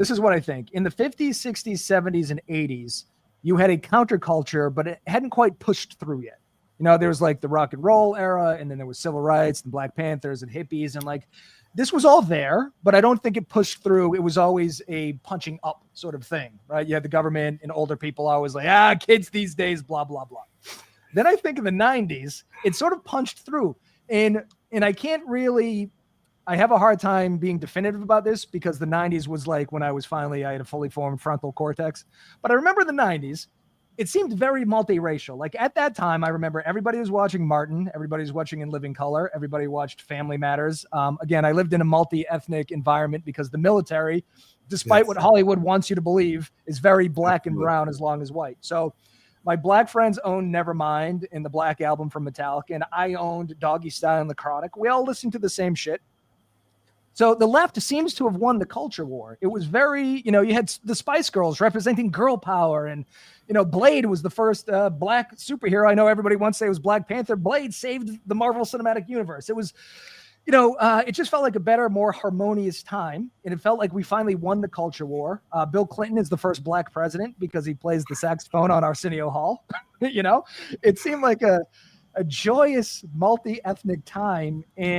This is what I think. In the 50s, 60s, 70s, and 80s, you had a counterculture, but it hadn't quite pushed through yet. You know, there was like the rock and roll era, and then there was civil rights and Black Panthers and hippies, and like this was all there, but I don't think it pushed through. It was always a punching up sort of thing, right? You had the government and older people always like, kids these days, blah, blah, blah. Then I think in the 90s, it sort of punched through. And I can't really, I have a hard time being definitive about this because the 90s was like when I had a fully formed frontal cortex. But I remember the 90s, it seemed very multiracial. Like at that time, I remember everybody was watching Martin, everybody was watching In Living Color, everybody watched Family Matters. Again, I lived in a multi-ethnic environment because the military, despite what Hollywood wants you to believe, is very black and brown as long as white. So my black friends owned Nevermind and the Black Album from Metallica, and I owned Doggy Style and The Chronic. We all listened to the same shit. So the left seems to have won the culture war. It was very, you had the Spice Girls representing girl power, and, Blade was the first black superhero. I know everybody wants to say it was Black Panther. Blade saved the Marvel Cinematic Universe. It was, it just felt like a better, more harmonious time. And it felt like we finally won the culture war. Bill Clinton is the first black president because he plays the saxophone on Arsenio Hall. It seemed like a joyous multi-ethnic time. And